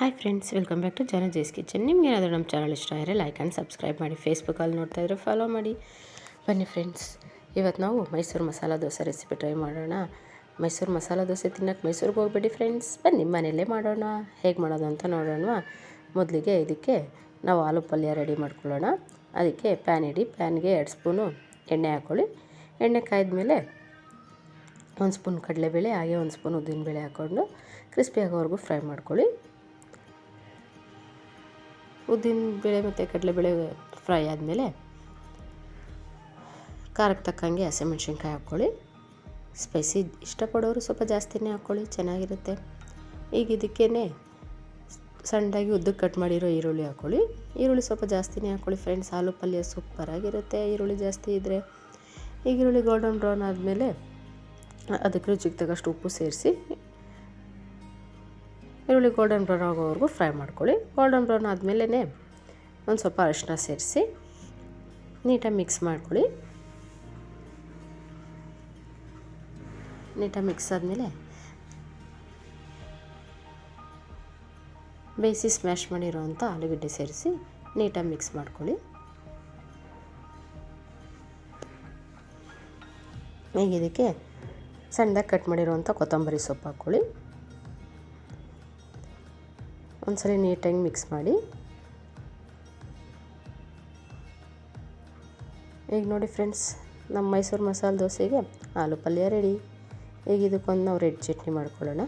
Hi friends, welcome back to Jay's kitchen. ನಿಮ್ಗೆ ಏನಾದರೂ ನಮ್ಮ ಚಾನಲ್ ಇಷ್ಟ ಆದರೆ ಲೈಕ್ ಆ್ಯಂಡ್ ಸಬ್ಸ್ಕ್ರೈಬ್ ಮಾಡಿ. ಫೇಸ್ಬುಕ್ಕಲ್ಲಿ ನೋಡ್ತಾ ಇದ್ದರೆ ಫಾಲೋ ಮಾಡಿ. ಬನ್ನಿ ಫ್ರೆಂಡ್ಸ್, ಇವತ್ತು ನಾವು ಮೈಸೂರು ಮಸಾಲ ದೋಸೆ ರೆಸಿಪಿ ಟ್ರೈ ಮಾಡೋಣ. ಮೈಸೂರು ಮಸಾಲ ದೋಸೆ ತಿನ್ನೋಕ್ಕೆ ಮೈಸೂರಿಗೆ ಹೋಗ್ಬೇಡಿ ಫ್ರೆಂಡ್ಸ್, ಬನ್ನಿ ಮನೆಯಲ್ಲೇ ಮಾಡೋಣ. ಹೇಗೆ ಮಾಡೋದು ಅಂತ ನೋಡೋಣ. ಮೊದಲಿಗೆ ಇದಕ್ಕೆ ನಾವು ಆಲೂ ಪಲ್ಯ ರೆಡಿ ಮಾಡ್ಕೊಳ್ಳೋಣ. ಅದಕ್ಕೆ ಪ್ಯಾನ್ ಇಡಿ. ಪ್ಯಾನ್ಗೆ 2 ಸ್ಪೂನು ಎಣ್ಣೆ ಹಾಕ್ಕೊಳ್ಳಿ. ಎಣ್ಣೆ ಕಾಯ್ದಮೇಲೆ 1 ಸ್ಪೂನ್ ಕಡಲೆಬೇಳೆ ಹಾಗೆ 1 ಸ್ಪೂನ್ ಉದ್ದಿನಬೇಳೆ ಹಾಕ್ಕೊಂಡು ಕ್ರಿಸ್ಪಿ ಆಗೋವರೆಗೂ ಫ್ರೈ ಮಾಡ್ಕೊಳ್ಳಿ. ಉದ್ದಿನಬೇಳೆ ಮತ್ತು ಕಡಲೆಬೇಳೆ ಫ್ರೈ ಆದಮೇಲೆ ಖಾರಕ್ಕೆ ತಕ್ಕಂಗೆ ಹಸಿಮೆಣ್ಸಿನ್ಕಾಯಿ ಹಾಕ್ಕೊಳ್ಳಿ. ಸ್ಪೈಸಿ ಇಷ್ಟಪಡೋರು ಸ್ವಲ್ಪ ಜಾಸ್ತಿನೇ ಹಾಕ್ಕೊಳ್ಳಿ, ಚೆನ್ನಾಗಿರುತ್ತೆ. ಈಗ ಇದಕ್ಕೇ ಸಣ್ಣದಾಗಿ ಉದ್ದಕ್ಕೆ ಕಟ್ ಮಾಡಿರೋ ಈರುಳ್ಳಿ ಹಾಕ್ಕೊಳ್ಳಿ. ಈರುಳ್ಳಿ ಸ್ವಲ್ಪ ಜಾಸ್ತಿನೇ ಹಾಕ್ಕೊಳ್ಳಿ ಫ್ರೆಂಡ್ಸ್, ಆಲೂ ಪಲ್ಯ ಸೂಪರಾಗಿರುತ್ತೆ ಈರುಳ್ಳಿ ಜಾಸ್ತಿ ಇದ್ದರೆ. ಈಗ ಈರುಳ್ಳಿ ಗೋಲ್ಡನ್ ಬ್ರೌನ್ ಆದಮೇಲೆ ಅದಕ್ಕೆ ರುಚಿಗೆ ತಕ್ಕಷ್ಟು ಉಪ್ಪು ಸೇರಿಸಿ ಈರುಳ್ಳಿ ಗೋಲ್ಡನ್ ಬ್ರೌನ್ ಆಗೋವರೆಗೂ ಫ್ರೈ ಮಾಡ್ಕೊಳ್ಳಿ. ಗೋಲ್ಡನ್ ಬ್ರೌನ್ ಆದಮೇಲೆ ಒಂದು ಸ್ವಲ್ಪ ಅರಿಶಿನ ಸೇರಿಸಿ ನೀಟಾಗಿ ಮಿಕ್ಸ್ ಮಾಡ್ಕೊಳ್ಳಿ. ನೀಟಾಗಿ ಮಿಕ್ಸ್ ಆದಮೇಲೆ ಬೇಯಿಸಿ ಸ್ಮ್ಯಾಶ್ ಮಾಡಿರೋವಂಥ ಆಲೂಗಡ್ಡೆ ಸೇರಿಸಿ ನೀಟಾಗಿ ಮಿಕ್ಸ್ ಮಾಡ್ಕೊಳ್ಳಿ. ಈಗ ಇದಕ್ಕೆ ಸಣ್ಣದಾಗಿ ಕಟ್ ಮಾಡಿರೋವಂಥ ಕೊತ್ತಂಬರಿ ಸೊಪ್ಪು ಹಾಕ್ಕೊಳ್ಳಿ. ಒಂದ್ಸಲ ನೀಟಾಗಿ ಮಿಕ್ಸ್ ಮಾಡಿ. ಈಗ ನೋಡಿ ಫ್ರೆಂಡ್ಸ್, ನಮ್ಮ ಮೈಸೂರು ಮಸಾಲೆ ದೋಸೆಗೆ ಆಲೂ ಪಲ್ಯ ರೆಡಿ. ಈಗ ಇದಕ್ಕೊಂದು ನಾವು ರೆಡ್ ಚಟ್ನಿ ಮಾಡ್ಕೊಳ್ಳೋಣ.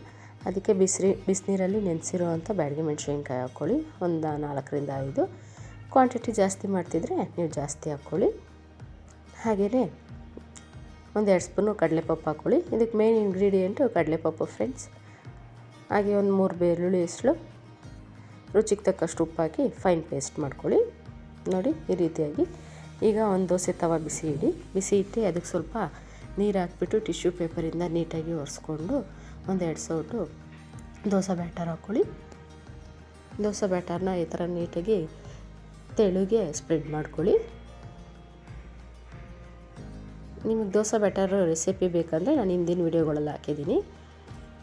ಅದಕ್ಕೆ ಬಿಸಿನೀರಲ್ಲಿ ನೆನೆಸಿರೋವಂಥ ಬ್ಯಾಡಗಿ ಮೆಣಸಿನ್ಕಾಯಿ ಹಾಕ್ಕೊಳ್ಳಿ. ಒಂದು 4ರಿಂದ 5. ಕ್ವಾಂಟಿಟಿ ಜಾಸ್ತಿ ಮಾಡ್ತಿದ್ರೆ ನೀವು ಜಾಸ್ತಿ ಹಾಕ್ಕೊಳ್ಳಿ. ಹಾಗೆಯೇ ಒಂದು 2 ಸ್ಪೂನು ಕಡಲೆಪಪ್ಪು ಹಾಕ್ಕೊಳ್ಳಿ. ಇದಕ್ಕೆ ಮೇನ್ ಇಂಗ್ರೀಡಿಯೆಂಟು ಕಡಲೆಪಪ್ಪು ಫ್ರೆಂಡ್ಸ್. ಹಾಗೆ ಒಂದು 3 ಬೆಳ್ಳುಳ್ಳಿ ಹೆಸರು, ರುಚಿಗೆ ತಕ್ಕಷ್ಟು ಉಪ್ಪು ಹಾಕಿ ಫೈನ್ ಪೇಸ್ಟ್ ಮಾಡ್ಕೊಳ್ಳಿ. ನೋಡಿ ಈ ರೀತಿಯಾಗಿ. ಈಗ ಒಂದು ದೋಸೆ ತವ ಬಿಸಿ ಇಡಿ. ಬಿಸಿ ಇಟ್ಟು ಅದಕ್ಕೆ ಸ್ವಲ್ಪ ನೀರು ಹಾಕ್ಬಿಟ್ಟು ಟಿಶ್ಯೂ ಪೇಪರಿಂದ ನೀಟಾಗಿ ಒರೆಸ್ಕೊಂಡು ಒಂದು 2 ಸೌಟು ದೋಸೆ ಬ್ಯಾಟರ್ ಹಾಕ್ಕೊಳ್ಳಿ. ದೋಸೆ ಬ್ಯಾಟರ್ನ ಈ ಥರ ನೀಟಾಗಿ ತೆಳುಗೆ ಸ್ಪ್ರೆಡ್ ಮಾಡ್ಕೊಳ್ಳಿ. ನಿಮಗೆ ದೋಸೆ ಬ್ಯಾಟರ್ ರೆಸಿಪಿ ಬೇಕಂದರೆ ನಾನು ಹಿಂದಿನ ವೀಡಿಯೋಗಳಲ್ಲಿ ಹಾಕಿದ್ದೀನಿ,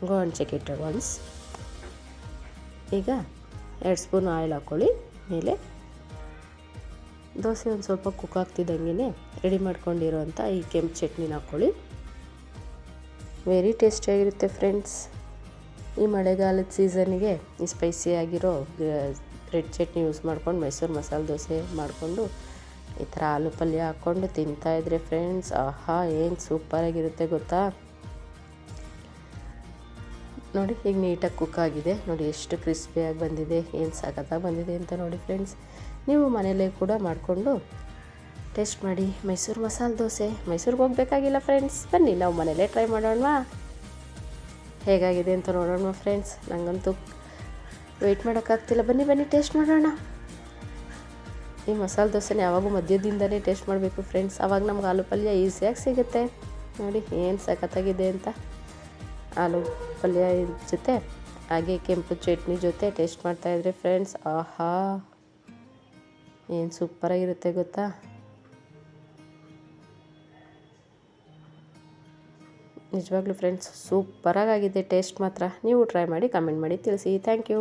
go and check it once. ಈಗ 2 ಸ್ಪೂನ್ ಆಯಿಲ್ ಹಾಕ್ಕೊಳ್ಳಿ ಮೇಲೆ. ದೋಸೆ ಒಂದು ಸ್ವಲ್ಪ ಕುಕ್ ಆಗ್ತಿದ್ದಂಗೆ ರೆಡಿ ಮಾಡ್ಕೊಂಡಿರೋಂಥ ಈ ಕೆಂಪು ಚಟ್ನಿನ ಹಾಕ್ಕೊಳ್ಳಿ. ವೆರಿ ಟೇಸ್ಟಿಯಾಗಿರುತ್ತೆ ಫ್ರೆಂಡ್ಸ್. ಈ ಮಳೆಗಾಲದ ಸೀಸನ್ನಿಗೆ ಈ ಸ್ಪೈಸಿಯಾಗಿರೋ ರೆಡ್ ಚಟ್ನಿ ಯೂಸ್ ಮಾಡ್ಕೊಂಡು ಮೈಸೂರು ಮಸಾಲೆ ದೋಸೆ ಮಾಡಿಕೊಂಡು ಈ ಥರ ಆಲೂ ಪಲ್ಯ ಹಾಕ್ಕೊಂಡು ತಿಂತಾಯಿದ್ರೆ ಫ್ರೆಂಡ್ಸ್, ಆಹಾ ಏನು ಸೂಪರಾಗಿರುತ್ತೆ ಗೊತ್ತಾ. ನೋಡಿ ಈಗ ನೀಟಾಗಿ ಕುಕ್ ಆಗಿದೆ. ನೋಡಿ ಎಷ್ಟು ಕ್ರಿಸ್ಪಿಯಾಗಿ ಬಂದಿದೆ, ಏನು ಸಖತ್ತಾಗಿ ಬಂದಿದೆ ಅಂತ ನೋಡಿ ಫ್ರೆಂಡ್ಸ್. ನೀವು ಮನೆಯಲ್ಲೇ ಕೂಡ ಮಾಡಿಕೊಂಡು ಟೇಸ್ಟ್ ಮಾಡಿ ಮೈಸೂರು ಮಸಾಲೆ ದೋಸೆ. ಮೈಸೂರಿಗೆ ಹೋಗಬೇಕಾಗಿಲ್ಲ ಫ್ರೆಂಡ್ಸ್, ಬನ್ನಿ ನಾವು ಮನೆಯಲ್ಲೇ ಟ್ರೈ ಮಾಡೋಣ. ಹೇಗಾಗಿದೆ ಅಂತ ನೋಡೋಣ ಫ್ರೆಂಡ್ಸ್. ನನಗಂತೂ ವೆಯ್ಟ್ ಮಾಡೋಕ್ಕಾಗ್ತಿಲ್ಲ. ಬನ್ನಿ ಟೇಸ್ಟ್ ಮಾಡೋಣ. ಈ ಮಸಾಲೆ ದೋಸೆನ ಯಾವಾಗೂ ಮಧ್ಯದಿಂದನೇ ಟೇಸ್ಟ್ ಮಾಡಬೇಕು ಫ್ರೆಂಡ್ಸ್, ಆವಾಗ ನಮ್ಗೆ ಆಲೂ ಪಲ್ಯ ಈಸಿಯಾಗಿ ಸಿಗುತ್ತೆ. ನೋಡಿ ಏನು ಸಖತ್ತಾಗಿದೆ ಅಂತ. ಆಲೂ ಪಲ್ಯ ಜೊತೆ ಹಾಗೆ ಕೆಂಪು ಚಟ್ನಿ ಜೊತೆ ಟೇಸ್ಟ್ ಮಾಡ್ತಾಯಿದ್ರೆ ಫ್ರೆಂಡ್ಸ್, ಆಹಾ ಏನು ಸೂಪರಾಗಿರುತ್ತೆ ಗೊತ್ತಾ. ನಿಜವಾಗ್ಲೂ ಫ್ರೆಂಡ್ಸ್ ಸೂಪರಾಗಿದೆ ಟೇಸ್ಟ್ ಮಾತ್ರ. ನೀವು ಟ್ರೈ ಮಾಡಿ ಕಮೆಂಟ್ ಮಾಡಿ ತಿಳಿಸಿ. Thank you.